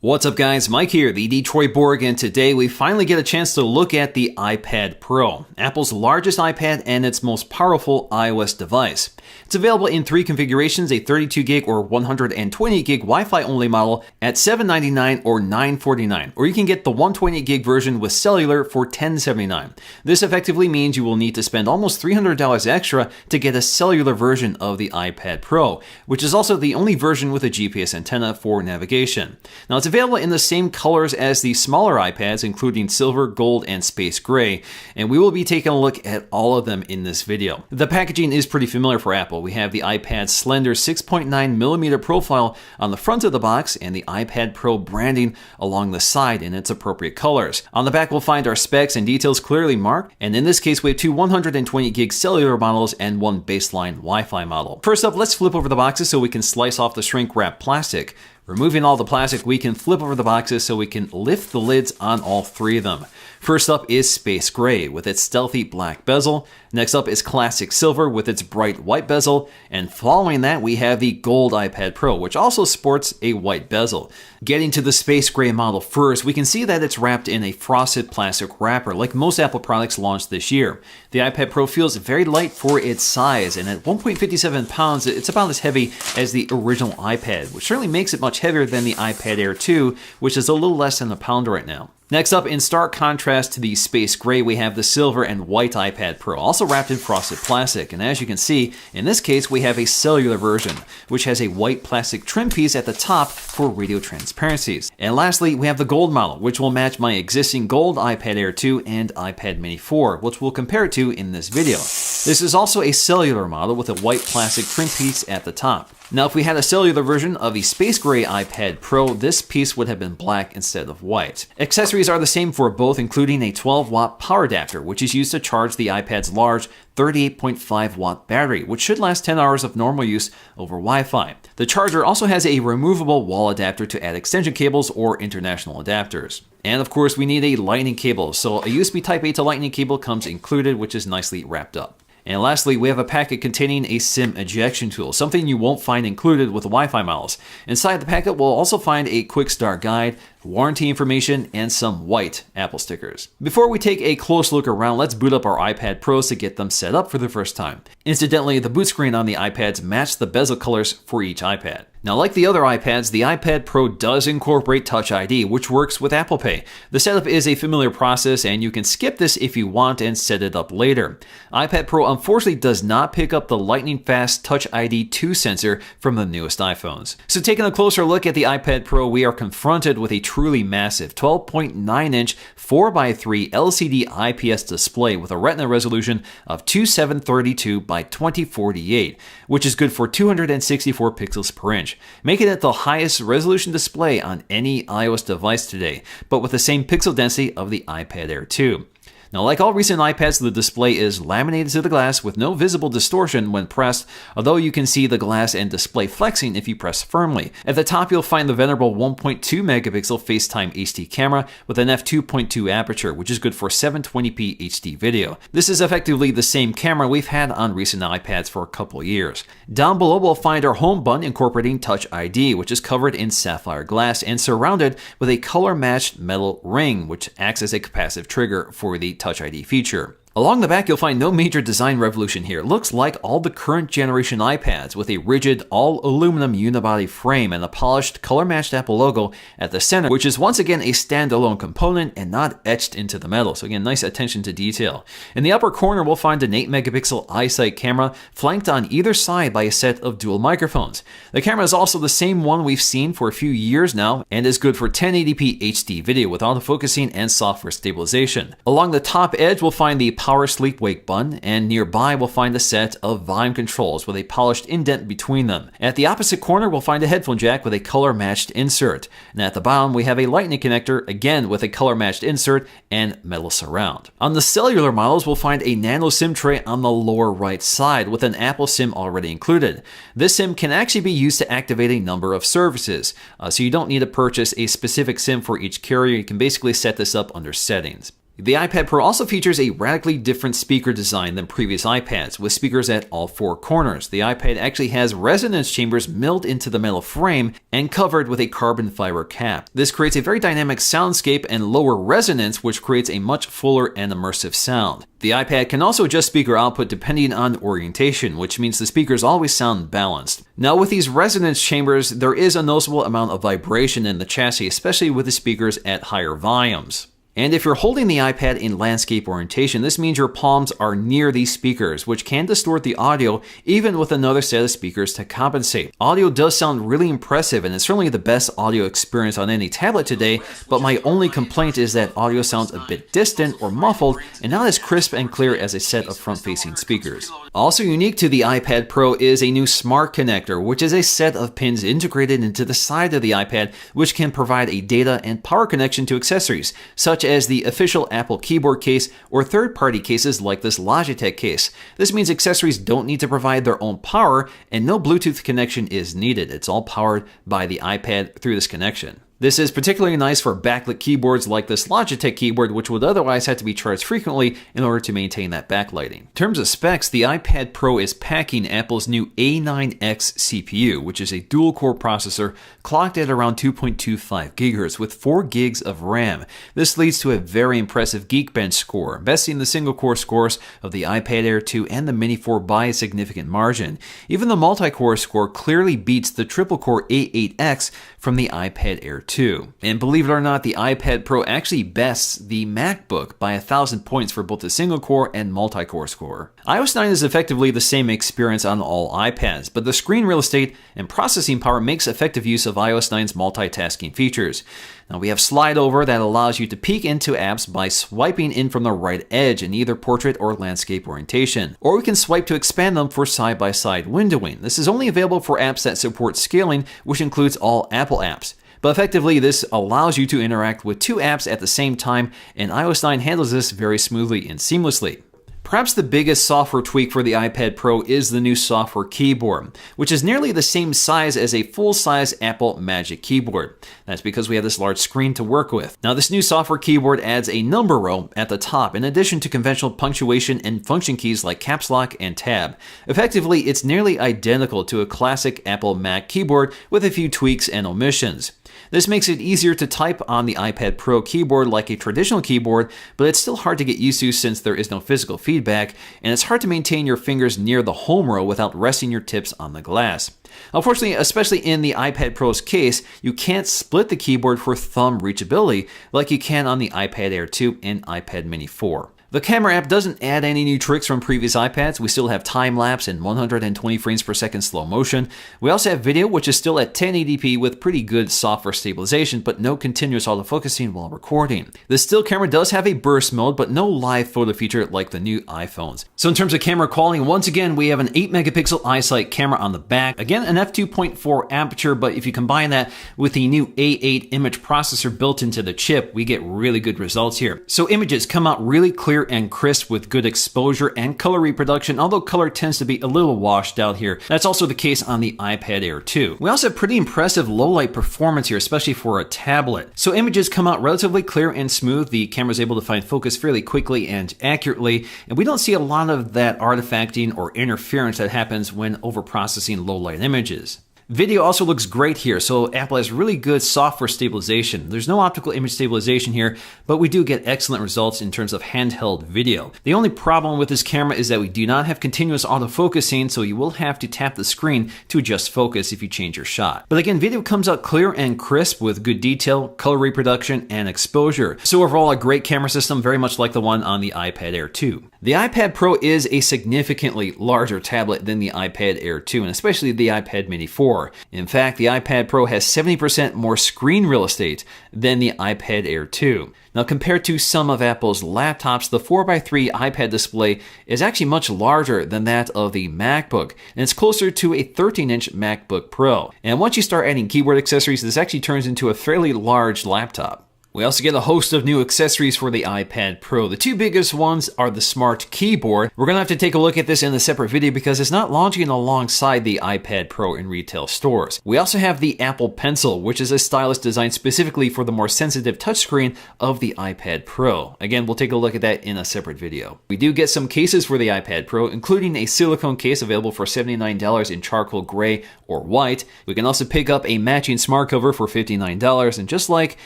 What's up guys, Mike here, the Detroit Borg, and today we finally get a chance to look at the iPad Pro, Apple's largest iPad and its most powerful iOS device. It's available in three configurations, a 32GB or 128GB Wi-Fi only model at $799 or $949, or you can get the 128GB version with cellular for $1079. This effectively means you will need to spend almost $300 extra to get a cellular version of the iPad Pro, which is also the only version with a GPS antenna for navigation. Now it's available in the same colors as the smaller iPads, including silver, gold, and space gray, and we will be taking a look at all of them in this video. The packaging is pretty familiar for Apple. We have the iPad's slender 6.9mm profile on the front of the box and the iPad Pro branding along the side in its appropriate colors. On the back we'll find our specs and details clearly marked, and in this case we have two 128GB cellular models and one baseline Wi-Fi model. First up, let's flip over the boxes so we can slice off the shrink wrap plastic. Removing all the plastic, we can flip over the boxes so we can lift the lids on all three of them. First up is Space Gray with its stealthy black bezel. Next up is Classic Silver with its bright white bezel. And following that, we have the Gold iPad Pro, which also sports a white bezel. Getting to the Space Gray model first, we can see that it's wrapped in a frosted plastic wrapper like most Apple products launched this year. The iPad Pro feels very light for its size, and at 1.57 pounds, it's about as heavy as the original iPad, which certainly makes it much heavier than the iPad Air 2, which is a little less than a pound right now. Next up, in stark contrast to the Space Gray, we have the silver and white iPad Pro, also wrapped in frosted plastic. And as you can see, in this case, we have a cellular version, which has a white plastic trim piece at the top for radio transparencies. And lastly, we have the gold model, which will match my existing gold iPad Air 2 and iPad Mini 4, which we'll compare to in this video. This is also a cellular model with a white plastic trim piece at the top. Now, if we had a cellular version of the Space Gray iPad Pro, this piece would have been black instead of white. Accessories are the same for both, including a 12-watt power adapter, which is used to charge the iPad's large 38.5-watt battery, which should last 10 hours of normal use over Wi-Fi. The charger also has a removable wall adapter to add extension cables or international adapters. And of course, we need a lightning cable, so a USB Type-A to lightning cable comes included, which is nicely wrapped up. And lastly, we have a packet containing a SIM ejection tool, something you won't find included with the Wi-Fi models. Inside the packet, we'll also find a quick start guide, warranty information, and some white Apple stickers. Before we take a close look around, let's boot up our iPad Pros to get them set up for the first time. Incidentally, the boot screen on the iPads match the bezel colors for each iPad. Now, like the other iPads, the iPad Pro does incorporate Touch ID, which works with Apple Pay. The setup is a familiar process, and you can skip this if you want and set it up later. iPad Pro unfortunately does not pick up the lightning-fast Touch ID 2 sensor from the newest iPhones. So taking a closer look at the iPad Pro, we are confronted with a truly massive 12.9-inch 4x3 LCD IPS display with a Retina resolution of 2732 by 2048, which is good for 264 pixels per inch, making it the highest resolution display on any iOS device today, but with the same pixel density of the iPad Air 2. Now, like all recent iPads, the display is laminated to the glass with no visible distortion when pressed, although you can see the glass and display flexing if you press firmly. At the top, you'll find the venerable 1.2 megapixel FaceTime HD camera with an f2.2 aperture, which is good for 720p HD video. This is effectively the same camera we've had on recent iPads for a couple years. Down below, we'll find our home button incorporating Touch ID, which is covered in sapphire glass and surrounded with a color-matched metal ring, which acts as a capacitive trigger for the Touch ID feature. Along the back, you'll find no major design revolution here. It looks like all the current generation iPads with a rigid, all-aluminum unibody frame and a polished, color-matched Apple logo at the center, which is once again a standalone component and not etched into the metal. So again, nice attention to detail. In the upper corner, we'll find an 8-megapixel iSight camera flanked on either side by a set of dual microphones. The camera is also the same one we've seen for a few years now and is good for 1080p HD video with autofocusing and software stabilization. Along the top edge, we'll find the power sleep wake button, and nearby we'll find a set of volume controls with a polished indent between them. At the opposite corner, we'll find a headphone jack with a color-matched insert. And at the bottom, we have a lightning connector, again with a color-matched insert and metal surround. On the cellular models, we'll find a nano SIM tray on the lower right side with an Apple SIM already included. This SIM can actually be used to activate a number of services, so you don't need to purchase a specific SIM for each carrier. You can basically set this up under settings. The iPad Pro also features a radically different speaker design than previous iPads, with speakers at all four corners. The iPad actually has resonance chambers milled into the metal frame and covered with a carbon fiber cap. This creates a very dynamic soundscape and lower resonance, which creates a much fuller and immersive sound. The iPad can also adjust speaker output depending on orientation, which means the speakers always sound balanced. Now, with these resonance chambers, there is a noticeable amount of vibration in the chassis, especially with the speakers at higher volumes. And if you're holding the iPad in landscape orientation, this means your palms are near these speakers, which can distort the audio even with another set of speakers to compensate. Audio does sound really impressive, and it's certainly the best audio experience on any tablet today, but my only complaint is that audio sounds a bit distant or muffled and not as crisp and clear as a set of front-facing speakers. Also unique to the iPad Pro is a new Smart Connector, which is a set of pins integrated into the side of the iPad, which can provide a data and power connection to accessories, such as the official Apple keyboard case or third-party cases like this Logitech case. This means accessories don't need to provide their own power and no Bluetooth connection is needed. It's all powered by the iPad through this connection. This is particularly nice for backlit keyboards like this Logitech keyboard, which would otherwise have to be charged frequently in order to maintain that backlighting. In terms of specs, the iPad Pro is packing Apple's new A9X CPU, which is a dual-core processor clocked at around 2.25 GHz with 4 gigs of RAM. This leads to a very impressive Geekbench score, besting the single-core scores of the iPad Air 2 and the Mini 4 by a significant margin. Even the multi-core score clearly beats the triple-core A8X from the iPad Air 2. And believe it or not, the iPad Pro actually bests the MacBook by 1,000 points for both the single-core and multi-core score. iOS 9 is effectively the same experience on all iPads, but the screen real estate and processing power makes effective use of iOS 9's multitasking features. Now we have slide over that allows you to peek into apps by swiping in from the right edge in either portrait or landscape orientation. Or we can swipe to expand them for side-by-side windowing. This is only available for apps that support scaling, which includes all Apple apps. But effectively, this allows you to interact with two apps at the same time, and iOS 9 handles this very smoothly and seamlessly. Perhaps the biggest software tweak for the iPad Pro is the new software keyboard, which is nearly the same size as a full-size Apple Magic Keyboard. That's because we have this large screen to work with. Now, this new software keyboard adds a number row at the top in addition to conventional punctuation and function keys like caps lock and tab. Effectively, it's nearly identical to a classic Apple Mac keyboard with a few tweaks and omissions. This makes it easier to type on the iPad Pro keyboard like a traditional keyboard, but it's still hard to get used to since there is no physical feedback, and it's hard to maintain your fingers near the home row without resting your tips on the glass. Unfortunately, especially in the iPad Pro's case, you can't split the keyboard for thumb reachability like you can on the iPad Air 2 and iPad Mini 4. The camera app doesn't add any new tricks from previous iPads. We still have time-lapse and 120 frames per second slow motion. We also have video, which is still at 1080p with pretty good software stabilization, but no continuous autofocusing while recording. The still camera does have a burst mode, but no live photo feature like the new iPhones. So in terms of camera quality, once again, we have an 8-megapixel iSight camera on the back. Again, an f2.4 aperture, but if you combine that with the new A8 image processor built into the chip, we get really good results here. So images come out really clear and crisp with good exposure and color reproduction, although color tends to be a little washed out here. That's also the case on the iPad Air 2. We also have pretty impressive low light performance here, especially for a tablet. So images come out relatively clear and smooth. The camera is able to find focus fairly quickly and accurately, and we don't see a lot of that artifacting or interference that happens when overprocessing low light images. Video also looks great here, so Apple has really good software stabilization. There's no optical image stabilization here, but we do get excellent results in terms of handheld video. The only problem with this camera is that we do not have continuous autofocusing, so you will have to tap the screen to adjust focus if you change your shot. But again, video comes out clear and crisp with good detail, color reproduction, and exposure. So overall, a great camera system, very much like the one on the iPad Air 2. The iPad Pro is a significantly larger tablet than the iPad Air 2, and especially the iPad Mini 4. In fact, the iPad Pro has 70% more screen real estate than the iPad Air 2. Now, compared to some of Apple's laptops, the 4x3 iPad display is actually much larger than that of the MacBook, and it's closer to a 13-inch MacBook Pro. And once you start adding keyboard accessories, this actually turns into a fairly large laptop. We also get a host of new accessories for the iPad Pro. The two biggest ones are the Smart Keyboard. We're going to have to take a look at this in a separate video because it's not launching alongside the iPad Pro in retail stores. We also have the Apple Pencil, which is a stylus designed specifically for the more sensitive touchscreen of the iPad Pro. Again, we'll take a look at that in a separate video. We do get some cases for the iPad Pro, including a silicone case available for $79 in charcoal gray or white. We can also pick up a matching smart cover for $59, and just like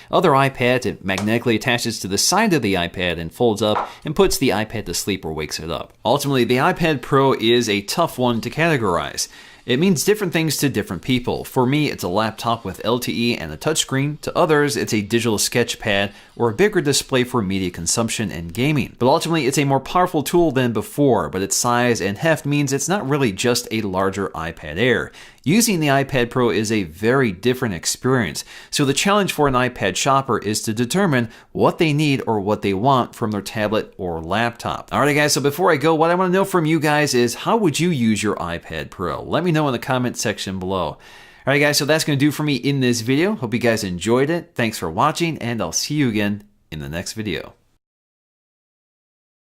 other iPads, it magnetically attaches to the side of the iPad and folds up and puts the iPad to sleep or wakes it up. Ultimately, the iPad Pro is a tough one to categorize. It means different things to different people. For me, it's a laptop with LTE and a touchscreen. To others, it's a digital sketch pad or a bigger display for media consumption and gaming. But ultimately, it's a more powerful tool than before, but its size and heft means it's not really just a larger iPad Air. Using the iPad Pro is a very different experience. So the challenge for an iPad shopper is to determine what they need or what they want from their tablet or laptop. Alright guys, so before I go, what I want to know from you guys is how would you use your iPad Pro? Let me know in the comment section below. Alright guys, so that's going to do for me in this video. Hope you guys enjoyed it. Thanks for watching, and I'll see you again in the next video.